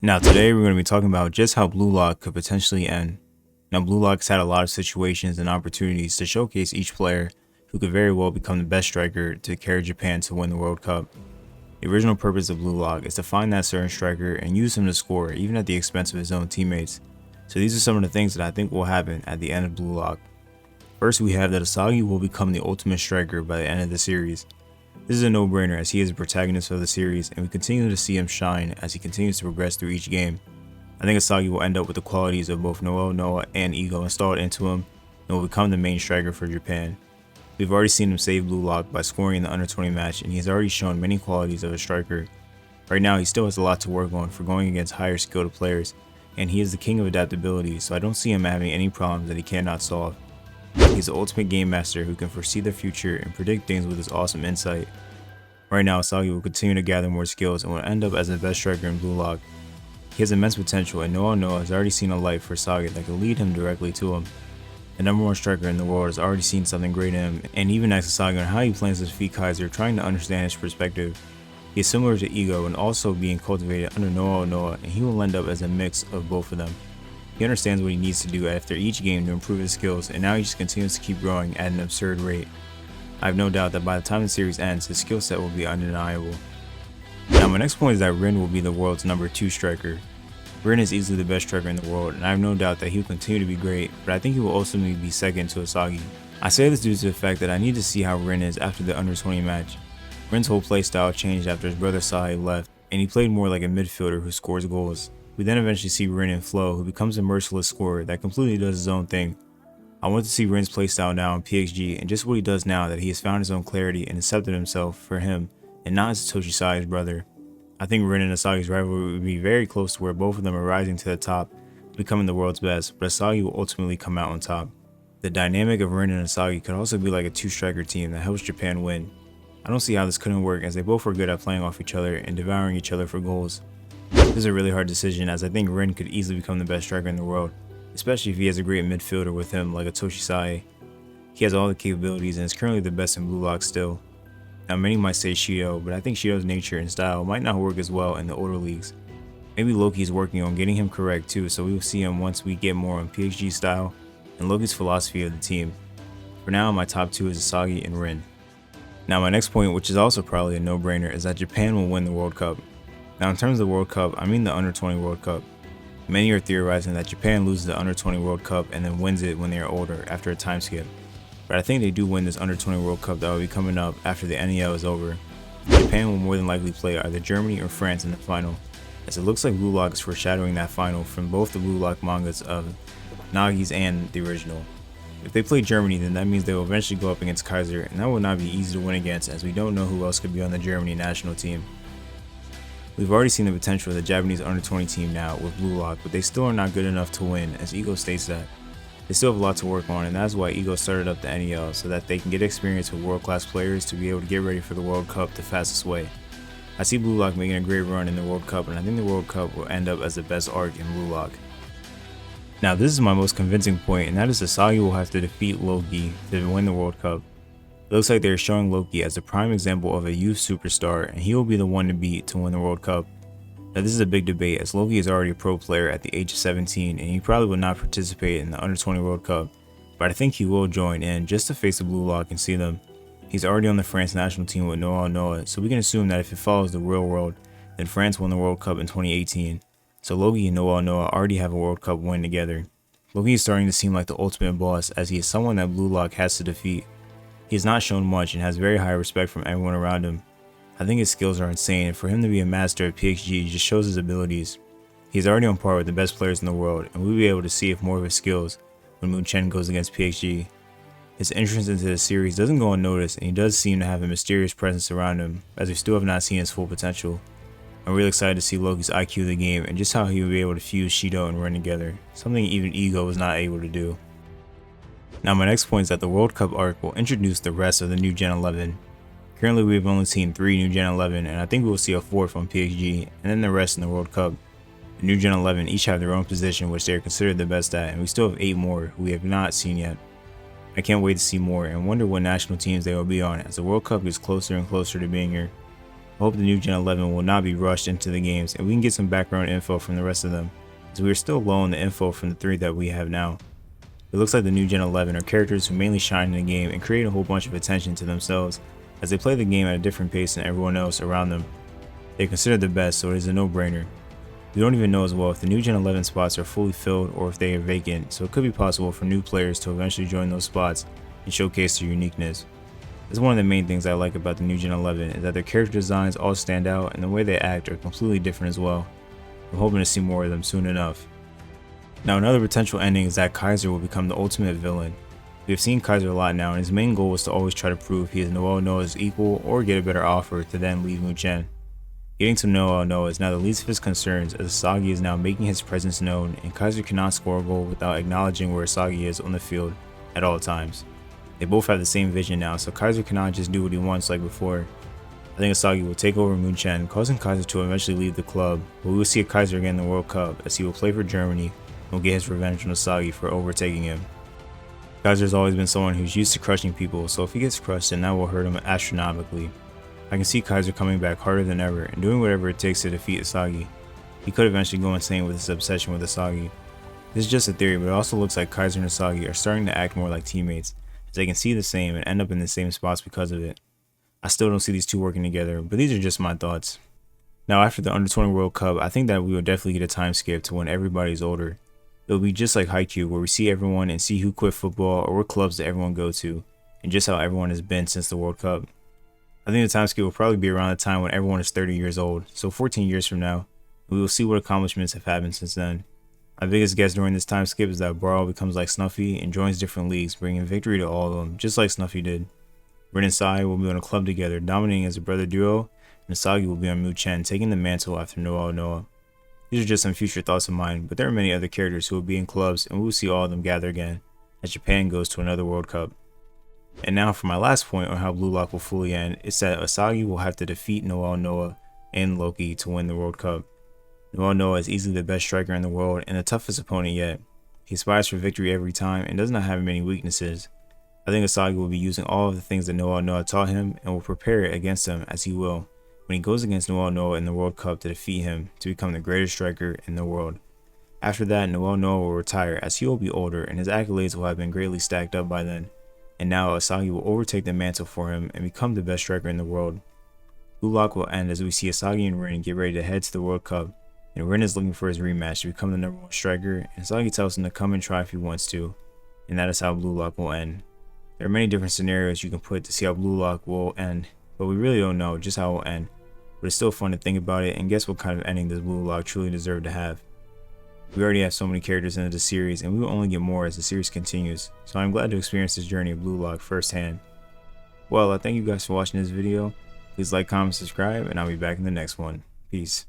Now today we're going to be talking about just how Blue Lock could potentially end. Now Blue Lock has had a lot of situations and opportunities to showcase each player who could very well become the best striker to carry Japan to win the World Cup. The original purpose of Blue Lock is to find that certain striker and use him to score even at the expense of his own teammates. So these are some of the things that I think will happen at the end of Blue Lock. First, we have that Asagi will become the ultimate striker by the end of the series. This is a no-brainer as he is the protagonist of the series and we continue to see him shine as he continues to progress through each game. I think Asagi will end up with the qualities of both Noah and Ego installed into him and will become the main striker for Japan. We've already seen him save Blue Lock by scoring in the under 20 match and he has already shown many qualities of a striker. Right now he still has a lot to work on for going against higher skilled players and he is the king of adaptability, so I don't see him having any problems that he cannot solve. He's the ultimate game master who can foresee the future and predict things with his awesome insight. Right now, Asagi will continue to gather more skills and will end up as the best striker in Blue Lock. He has immense potential and Noah has already seen a light for Asagi that could lead him directly to him. The number one striker in the world has already seen something great in him and even asked Asagi on how he plans to defeat Kaiser, trying to understand his perspective. He is similar to Ego and also being cultivated under Noah and he will end up as a mix of both of them. He understands what he needs to do after each game to improve his skills and now he just continues to keep growing at an absurd rate. I have no doubt that by the time the series ends, his skill set will be undeniable. Now my next point is that Rin will be the world's number 2 striker. Rin is easily the best striker in the world and I have no doubt that he will continue to be great, but I think he will ultimately be second to Asagi. I say this due to the fact that I need to see how Rin is after the under 20 match. Rin's whole playstyle changed after his brother Sai left and he played more like a midfielder who scores goals. We then eventually see Rin in Flow, who becomes a merciless scorer that completely does his own thing. I want to see Rin's playstyle now in PXG and just what he does now that he has found his own clarity and accepted himself for him and not as Satoshi Sai's brother. I think Rin and Asagi's rivalry would be very close to where both of them are rising to the top, becoming the world's best, but Asagi will ultimately come out on top. The dynamic of Rin and Asagi could also be like a 2-striker team that helps Japan win. I don't see how this couldn't work as they both are good at playing off each other and devouring each other for goals. This is a really hard decision as I think Rin could easily become the best striker in the world, especially if he has a great midfielder with him like a Toshi Sai. He has all the capabilities and is currently the best in Blue Lock still. Now many might say Shido, but I think Shido's nature and style might not work as well in the older leagues. Maybe Loki is working on getting him correct too, so we will see him once we get more on PXG style and Loki's philosophy of the team. For now, my top 2 is Asagi and Rin. Now my next point, which is also probably a no-brainer, is that Japan will win the World Cup. Now in terms of the World Cup, I mean the under 20 World Cup. Many are theorizing that Japan loses the under 20 World Cup and then wins it when they are older after a time skip. But I think they do win this under 20 World Cup that will be coming up after the NEL is over. Japan will more than likely play either Germany or France in the final, as it looks like Blue Lock is foreshadowing that final from both the Blue Lock mangas of Nagi's and the original. If they play Germany, then that means they will eventually go up against Kaiser, and that will not be easy to win against as we don't know who else could be on the Germany national team. We've already seen the potential of the Japanese under 20 team now with Blue Lock, but they still are not good enough to win, as Ego states that. They still have a lot to work on, and that's why Ego started up the NEL, so that they can get experience with world-class players to be able to get ready for the World Cup the fastest way. I see Blue Lock making a great run in the World Cup, and I think the World Cup will end up as the best arc in Blue Lock. Now this is my most convincing point, and that is Asagi will have to defeat Loki to win the World Cup. It looks like they are showing Loki as a prime example of a youth superstar and he will be the one to beat to win the World Cup. Now this is a big debate as Loki is already a pro player at the age of 17 and he probably will not participate in the under 20 World Cup, but I think he will join in just to face the Blue Lock and see them. He's already on the France national team with Noah, so we can assume that if it follows the real world, then France won the World Cup in 2018. So Loki and Noah already have a World Cup win together. Loki is starting to seem like the ultimate boss as he is someone that Blue Lock has to defeat. He has not shown much and has very high respect from everyone around him. I think his skills are insane and for him to be a master at PXG just shows his abilities. He is already on par with the best players in the world and we'll be able to see if more of his skills when Moon Chen goes against PXG. His entrance into the series doesn't go unnoticed and he does seem to have a mysterious presence around him as we still have not seen his full potential. I'm really excited to see Loki's IQ of the game and just how he will be able to fuse Shido and Rin together, something even Ego was not able to do. Now my next point is that the World Cup arc will introduce the rest of the new Gen 11. Currently we have only seen 3 new Gen 11 and I think we will see a 4th on PXG and then the rest in the World Cup. The new Gen 11 each have their own position which they are considered the best at and we still have 8 more who we have not seen yet. I can't wait to see more and wonder what national teams they will be on as the World Cup gets closer and closer to being here. I hope the new Gen 11 will not be rushed into the games and we can get some background info from the rest of them, as we are still low on the info from the 3 that we have now. It looks like the new Gen 11 are characters who mainly shine in the game and create a whole bunch of attention to themselves as they play the game at a different pace than everyone else around them. They are considered the best, so it is a no-brainer. We don't even know as well if the new Gen 11 spots are fully filled or if they are vacant, so it could be possible for new players to eventually join those spots and showcase their uniqueness. That's one of the main things I like about the new Gen 11 is that their character designs all stand out and the way they act are completely different as well. I'm hoping to see more of them soon enough. Now another potential ending is that KiiNGKhyy will become the ultimate villain. We have seen KiiNGKhyy a lot now and his main goal was to always try to prove he is Noel Noah's equal or get a better offer to then leave Muchen. Getting to Noel Noah is now the least of his concerns as Asagi is now making his presence known and KiiNGKhyy cannot score a goal without acknowledging where Asagi is on the field at all times. They both have the same vision now, so KiiNGKhyy cannot just do what he wants like before. I think Asagi will take over Muchen, causing KiiNGKhyy to eventually leave the club, but we will see a KiiNGKhyy again in the World Cup as he will play for Germany and will get his revenge on Asagi for overtaking him. KiiNGKhyy has always been someone who's used to crushing people, so if he gets crushed then that will hurt him astronomically. I can see KiiNGKhyy coming back harder than ever and doing whatever it takes to defeat Asagi. He could eventually go insane with his obsession with Asagi. This is just a theory, but it also looks like KiiNGKhyy and Asagi are starting to act more like teammates, as they can see the same and end up in the same spots because of it. I still don't see these two working together, but these are just my thoughts. Now after the Under-20 World Cup, I think that we will definitely get a time skip to when everybody's older. It will be just like Haikyuu, where we see everyone and see who quit football or what clubs that everyone go to, and just how everyone has been since the World Cup. I think the time skip will probably be around the time when everyone is 30 years old, so 14 years from now, and we will see what accomplishments have happened since then. My biggest guess during this time skip is that Brawl becomes like Snuffy and joins different leagues, bringing victory to all of them, just like Snuffy did. Rin and Sai will be on a club together, dominating as a brother duo, and Asagi will be on Muchen, taking the mantle after Noel Noah. These are just some future thoughts of mine, but there are many other characters who will be in clubs, and we will see all of them gather again, as Japan goes to another World Cup. And now for my last point on how Blue Lock will fully end, it's that Asagi will have to defeat Noel Noah and Loki to win the World Cup. Noel Noah is easily the best striker in the world and the toughest opponent yet. He aspires for victory every time and does not have many weaknesses. I think Asagi will be using all of the things that Noel Noah taught him and will prepare it against him as he will when he goes against Noel Noah in the World Cup to defeat him to become the greatest striker in the world. After that, Noel Noah will retire as he will be older and his accolades will have been greatly stacked up by then. And now Asagi will overtake the mantle for him and become the best striker in the world. Blue Lock will end as we see Asagi and Rin get ready to head to the World Cup, and Rin is looking for his rematch to become the #1 striker, and Asagi tells him to come and try if he wants to, and that is how Blue Lock will end. There are many different scenarios you can put to see how Blue Lock will end, but we really don't know just how it will end, but it's still fun to think about it and guess what kind of ending does Blue Lock truly deserve to have. We already have so many characters in the series and we will only get more as the series continues, so I'm glad to experience this journey of Blue Lock firsthand. Well, I thank you guys for watching this video. Please like, comment, subscribe, and I'll be back in the next one. Peace.